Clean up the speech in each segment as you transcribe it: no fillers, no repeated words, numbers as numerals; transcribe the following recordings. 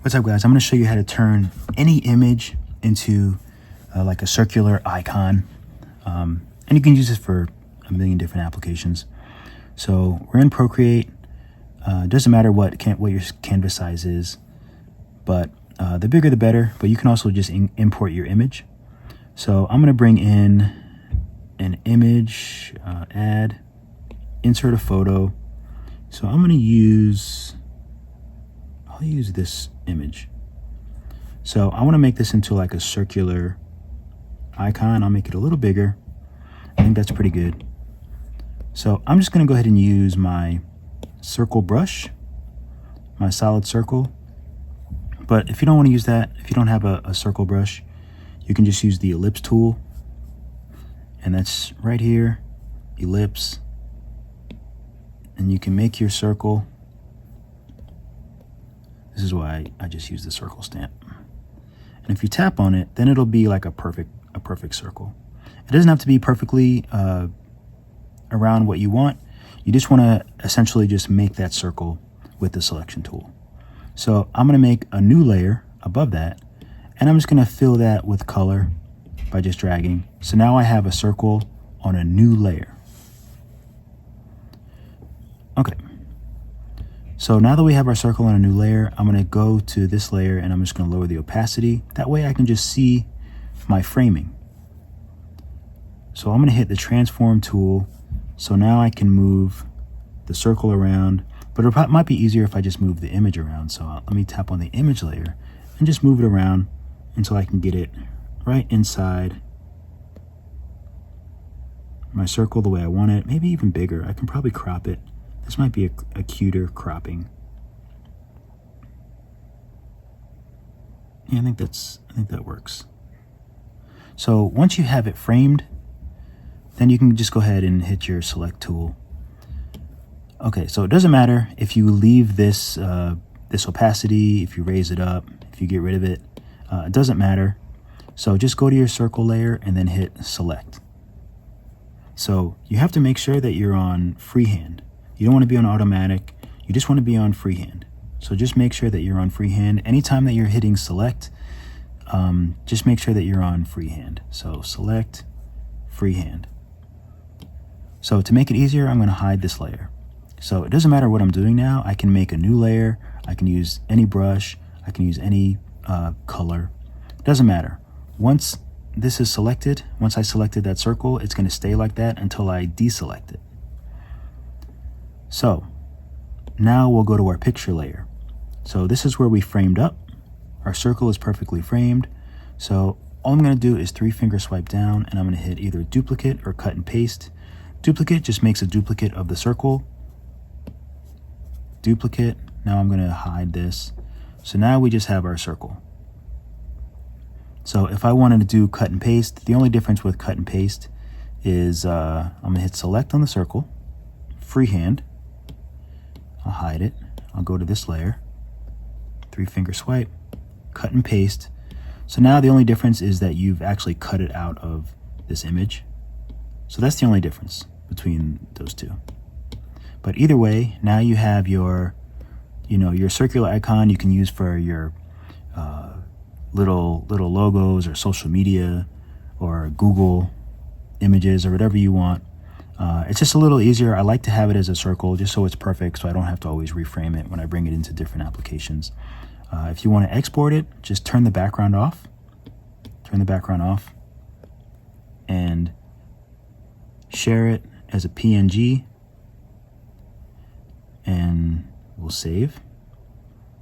What's up, guys? I'm going to show you how to turn any image into like a circular icon. And you can use this for a million different applications. So we're in Procreate. Doesn't matter what your canvas size is, but the bigger the better. But you can also just import your image. So I'm going to bring in an image, add, insert a photo. So I'm going to I'll use this image. So I want to make this into like a circular icon. I'll make it a little bigger. I think that's pretty good. So I'm just going to go ahead and use my circle brush, my solid circle. But if you don't want to use that, if you don't have a circle brush, you can just use the ellipse tool. And that's right here, ellipse. And you can make your circle. This is why I just use the circle stamp. And if you tap on it, then it'll be like a perfect circle. It doesn't have to be perfectly around what you want. You just want to essentially just make that circle with the selection tool. So I'm going to make a new layer above that, and I'm just going to fill that with color by just dragging. So now I have a circle on a new layer. Okay. So now that we have our circle on a new layer, I'm going to go to this layer and I'm just going to lower the opacity. That way I can just see my framing. So I'm going to hit the transform tool. So now I can move the circle around, but it might be easier if I just move the image around. So let me tap on the image layer and just move it around until I can get it right inside my circle the way I want it. Maybe even bigger. I can probably crop it. This might be a cuter cropping. Yeah, I think that works. So once you have it framed, then you can just go ahead and hit your select tool. Okay, so it doesn't matter if you leave this this opacity, if you raise it up, if you get rid of it, it doesn't matter. So just go to your circle layer and then hit select. So you have to make sure that you're on freehand. You don't want to be on automatic. You just want to be on freehand. So just make sure that you're on freehand. Anytime that you're hitting select, just make sure that you're on freehand. So select, freehand. So to make it easier, I'm going to hide this layer. So it doesn't matter what I'm doing now. I can make a new layer. I can use any brush. I can use any color. It doesn't matter. Once this is selected, once I selected that circle, it's going to stay like that until I deselect it. So now we'll go to our picture layer. So this is where we framed up. Our circle is perfectly framed. So all I'm going to do is 3-finger swipe down, and I'm going to hit either duplicate or cut and paste. Duplicate just makes a duplicate of the circle. Duplicate. Now I'm going to hide this. So now we just have our circle. So if I wanted to do cut and paste, the only difference with cut and paste is I'm going to hit select on the circle, freehand. I'll hide it. I'll go to this layer, 3-finger swipe, cut and paste. So now the only difference is that you've actually cut it out of this image. So that's the only difference between those two. But either way, now you have your circular icon you can use for your little logos or social media or Google images or whatever you want. It's just a little easier. I like to have it as a circle just so it's perfect, so I don't have to always reframe it when I bring it into different applications. If you want to export it, just turn the background off. Turn the background off and share it as a PNG, and we'll save.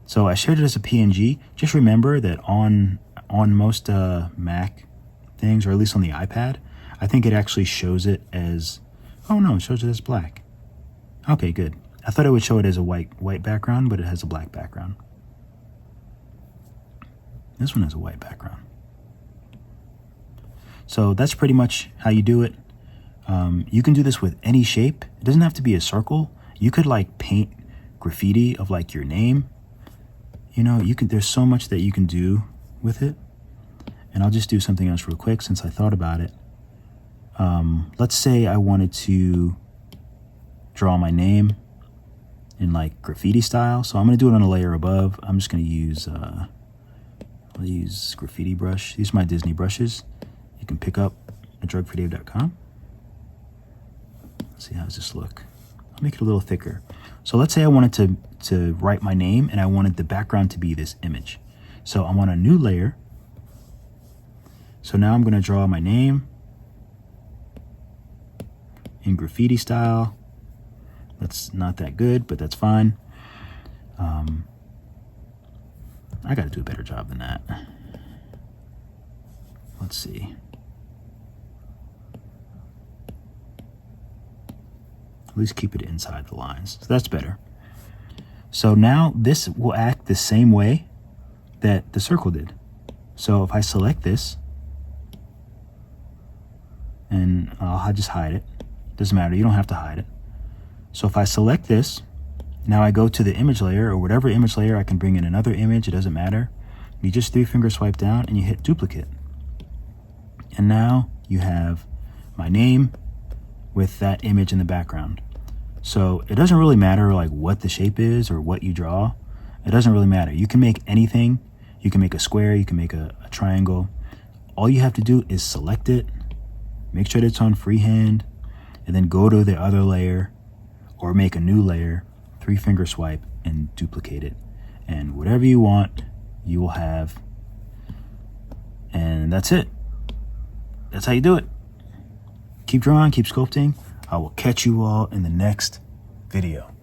So I shared it as a PNG. Just remember that on most Mac things, or at least on the iPad, I think it actually shows it as, oh no, it shows it as black. Okay, good. I thought it would show it as a white background, but it has a black background. This one has a white background. So that's pretty much how you do it. You can do this with any shape. It doesn't have to be a circle. You could like paint graffiti of like your name. There's so much that you can do with it. And I'll just do something else real quick since I thought about it. Let's say I wanted to draw my name. in like graffiti style. So I'm going to do it on a layer above. I'm just going to use, I'll use graffiti brush. These are my Disney brushes. You can pick up at drugfreedave.com. Let's see, how does this look? I'll make it a little thicker. So let's say I wanted to write my name and I wanted the background to be this image. So I'm on a new layer. So now I'm going to draw my name in graffiti style. That's not that good, but that's fine. I got to do a better job than that. Let's see. At least keep it inside the lines. So that's better. So now this will act the same way that the circle did. So if I select this, and I'll just hide it. Doesn't matter, you don't have to hide it. So if I select this, now I go to the image layer or whatever image layer, I can bring in another image, it doesn't matter. You just 3-finger swipe down and you hit duplicate. And now you have my name with that image in the background. So it doesn't really matter like what the shape is or what you draw. It doesn't really matter. You can make anything. You can make a square, you can make a triangle. All you have to do is select it, make sure that it's on freehand, and then go to the other layer or make a new layer, 3-finger swipe and duplicate it. And whatever you want, you will have. And that's it. That's how you do it. Keep drawing, keep sculpting. I will catch you all in the next video.